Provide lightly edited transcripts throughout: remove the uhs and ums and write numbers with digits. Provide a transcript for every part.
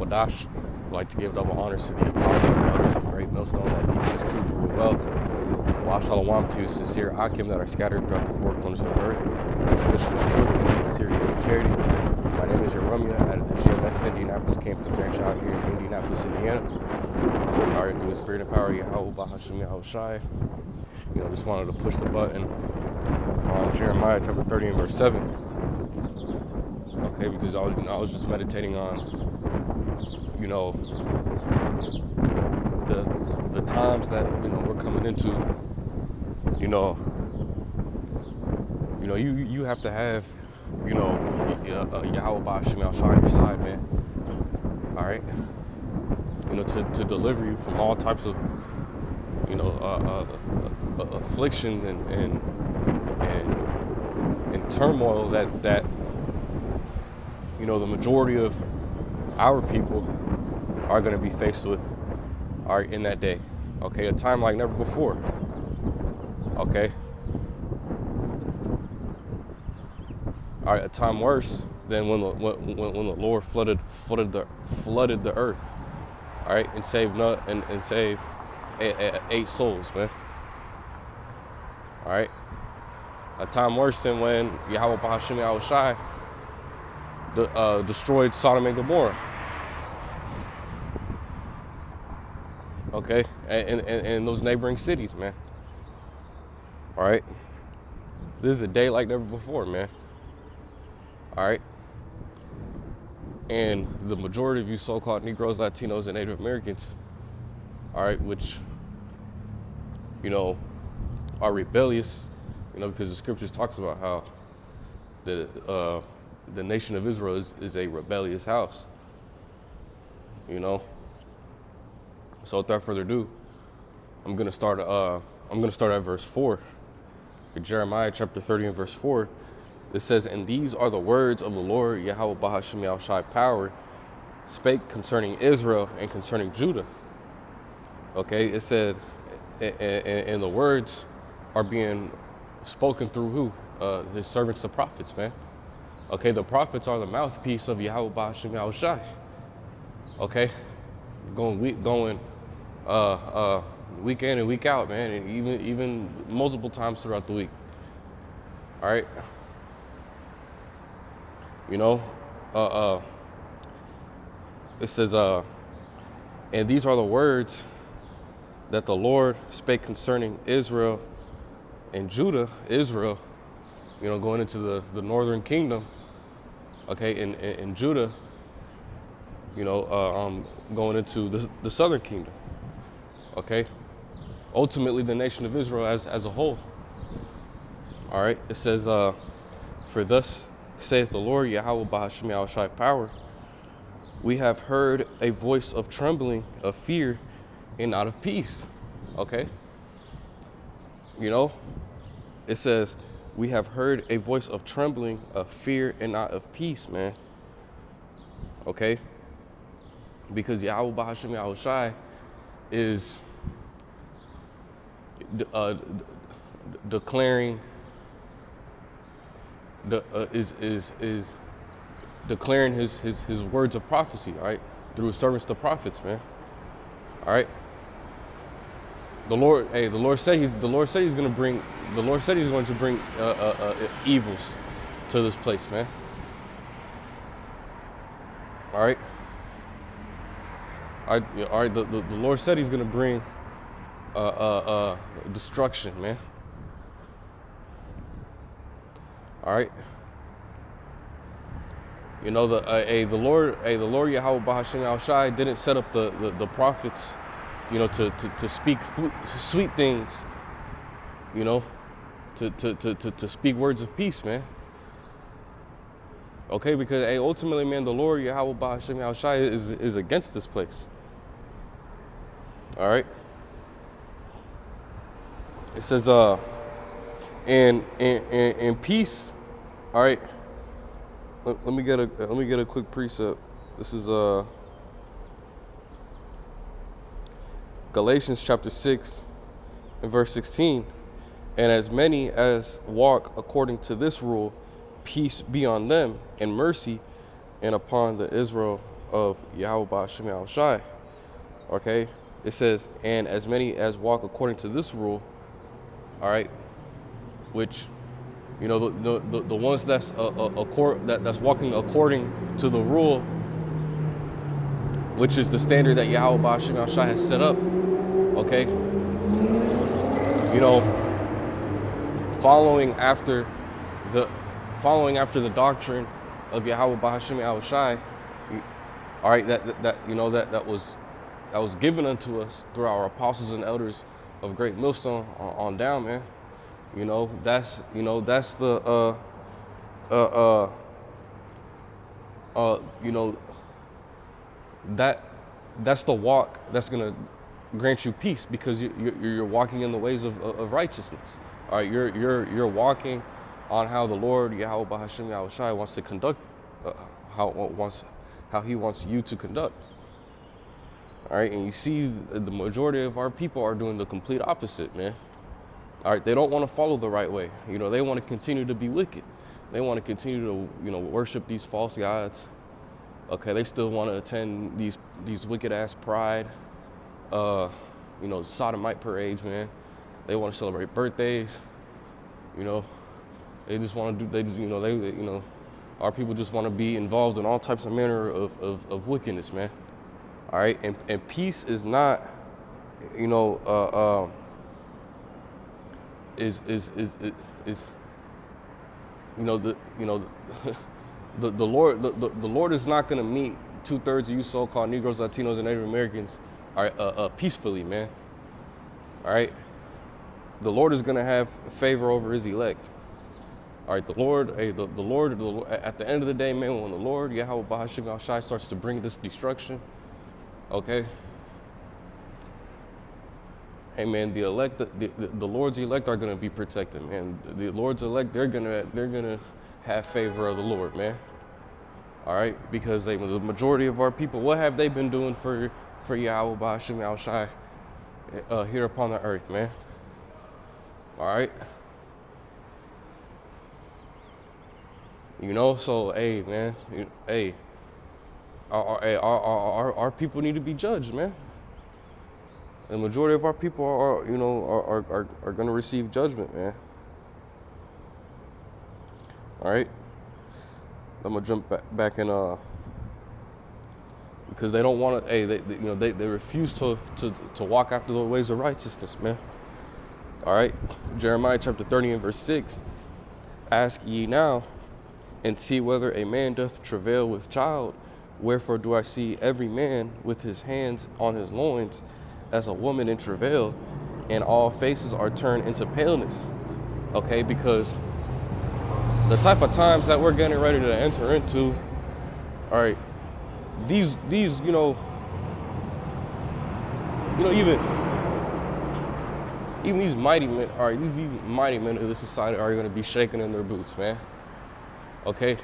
Kodash. I'd like to give double honors to the apostles and elders of Great Millstone that teach us truth through well. Wa Shalom to sincere Akim that are scattered throughout the four corners of the earth. Exhibition is truth and sincerity and charity. My name is Jeromia out of the GMS Indianapolis camp, the branch out here in Indianapolis, Indiana. All right, through the spirit and power of Yahweh, Bahashim Yahushai. Just wanted to push the button on Jeremiah chapter 30 and verse 7. Okay, because I was just meditating on, the times that, we're coming into, you have to have, Yahweh Bahashim Yahushai on your side, man. All right? To deliver you from all types of, affliction and turmoil that the majority of our people are going to be faced with in that day. Okay, a time like never before. Okay. All right, a time worse than when the Lord flooded the earth. All right, and saved and saved 8 souls, man. All right, a time worse than when Yahweh Bahashim Yahushai destroyed Sodom and Gomorrah. Okay, and those neighboring cities, man. All right, this is a day like never before, man. All right, and the majority of you so-called Negroes, Latinos, and Native Americans, all right, which are rebellious, because the scriptures talks about how the nation of Israel is a rebellious house. So without further ado, I'm gonna start at verse 4. In Jeremiah chapter 30 and verse 4, it says, "And these are the words of the Lord Yahweh Bahashim Yahushai power, spake concerning Israel and concerning Judah." Okay, it said, and the words are being spoken through who? His servants, the prophets, man. Okay, the prophets are the mouthpiece of Yahweh Bahashim Yahushai. Okay, going week in and week out, man, and even multiple times throughout the week. All right, it says, and these are the words that the Lord spake concerning Israel and Judah. Israel, going into the northern kingdom, okay, and Judah, going into the southern kingdom, okay, ultimately the nation of Israel as a whole. All right, it says, for thus saith the Lord Yahweh Bahashim Yahushai power, we have heard a voice of trembling, of fear, and not of peace. Okay, it says, we have heard a voice of trembling, of fear, and not of peace, man. Okay? Because Yahweh Bahashim Yahushai is declaring declaring his words of prophecy, all right, through his servants, the prophets, man. All right. The Lord said he's going to bring evils to this place, man. All right. All right. The Lord said he's going to bring destruction, man. All right. The Lord Yahweh Bahashim Yahushai didn't set up the prophets, to speak sweet things, to speak words of peace, man. Okay, because ultimately, man, the Lord Yahweh Bahashim Yahushai is against this place. All right. It says, and peace. All right. Let me get a quick precept. This is Galatians chapter 6 and verse 16. And as many as walk according to this rule, peace be on them and mercy, and upon the Israel of Yahweh Ba'Shem Yahushai. Okay, it says, and as many as walk according to this rule, all right, which, you know, the ones that's that's walking according to the rule, which is the standard that Yahweh Ba'Shem Yahushai has set up. Okay, you know, following after the doctrine of Yahweh Ba'Shem Yahushai, all right, that was given unto us through our apostles and elders of Great Millstone on down, man. You know, that's the that's the walk that's gonna grant you peace, because you're walking in the ways of righteousness. All right, you're walking on how the Lord Yahweh Ba'Shem Yahushai wants to conduct, how he wants you to conduct. All right, and you see the majority of our people are doing the complete opposite, man. All right, they don't want to follow the right way. You know, they want to continue to be wicked. They want to continue to, you know, worship these false gods. Okay, they still want to attend these wicked ass pride, you know, sodomite parades, man. They want to celebrate birthdays. You know, they just want to do. Our people just want to be involved in all types of manner of wickedness, man. All right, and peace is not, you know, is you know the Lord is not going to meet 2/3 of you so-called Negroes, Latinos, and Native Americans, all right, peacefully, man. All right, the Lord is going to have favor over his elect. All right, the Lord, at the end of the day, man, when the Lord Yahweh Ba'Shem Yahushai starts to bring this destruction, okay, hey man, the elect, the Lord's elect are gonna be protected, man. The Lord's elect, they're gonna have favor of the Lord, man. All right, because the majority of our people, what have they been doing for Yahweh Ba'Shem Yahushai here upon the earth, man? All right. You know, so hey, man, hey, our people need to be judged, man. The majority of our people are going to receive judgment, man. All right, I'm gonna jump back in because they don't want to. Hey, they refuse to walk after the ways of righteousness, man. All right, Jeremiah chapter 30 and verse 6. Ask ye now, and see whether a man doth travail with child. Wherefore do I see every man with his hands on his loins, as a woman in travail, and all faces are turned into paleness. Okay, because the type of times that we're getting ready to enter into, all right, these even these mighty men, all right, these mighty men of this society are going to be shaking in their boots, man. Okay.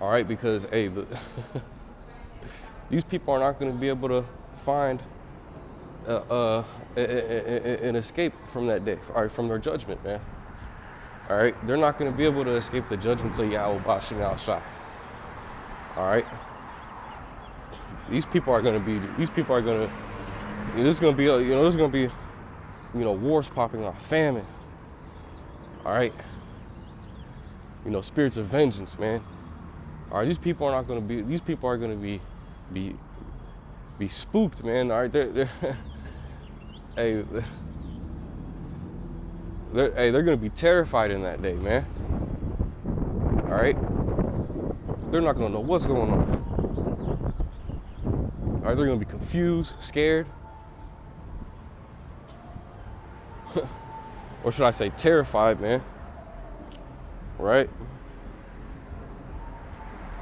All right, because hey, these people are not going to be able to find an escape from that day, all right, from their judgment, man. All right, they're not going to be able to escape the judgment of Yahweh Ba'Shem Yahushai. All right, these people are going to, there's going to be, wars popping off, famine. All right, spirits of vengeance, man. All right, these people are going to be spooked, man. All right, they're going to be terrified in that day, man. All right, they're not going to know what's going on. All right, they're going to be confused, scared, or should I say terrified, man. Right?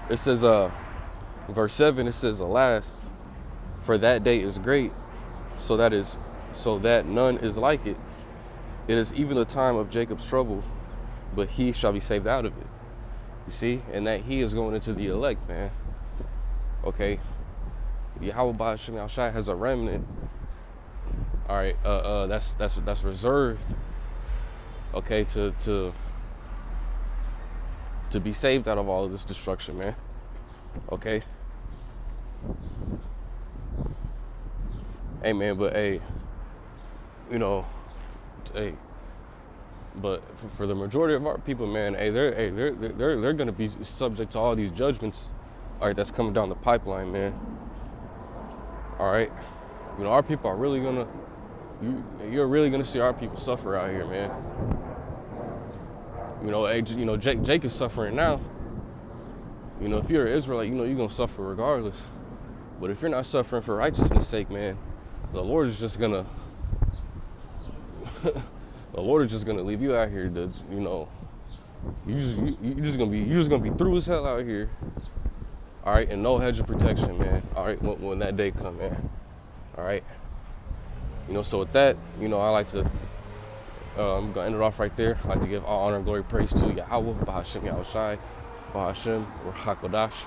It says, verse 7, it says, alas, for that day is great, so that none is like it. It is even the time of Jacob's trouble, but he shall be saved out of it. You see? And that he is going into the elect, man. Okay? Yahweh Ba'Shem Yahushai has a remnant. All right, that's reserved, okay, to to be saved out of all of this destruction, man. Okay? Hey, man, but hey, you know, hey, but for the majority of our people, man, hey, they're gonna be subject to all these judgments, all right, that's coming down the pipeline, man. All right, you know, our people are really gonna, you're really gonna see our people suffer out here, man. You know, hey, you know, Jake is suffering now. You know, if you're an Israelite, you know you're gonna suffer regardless. But if you're not suffering for righteousness' sake, man, the Lord is just gonna, the Lord is just gonna leave you out here to, you know, you're just gonna be through as hell out here. All right, and no hedge of protection, man. All right, when that day come, man. All right. You know, so with that, you know, I like to, I'm gonna end it off right there. I like to give all honor and glory, praise to Yahweh, Bahashem Yahushai, Bahashem Ruach HaKodesh.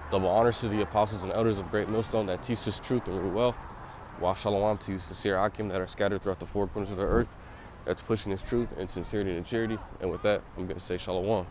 Double honors to the apostles and elders of Great Millstone that teach this truth and rule well. Wa Shalom to you, sincere Akim that are scattered throughout the four corners of the earth, that's pushing this truth in sincerity and charity. And with that, I'm gonna say Shalom.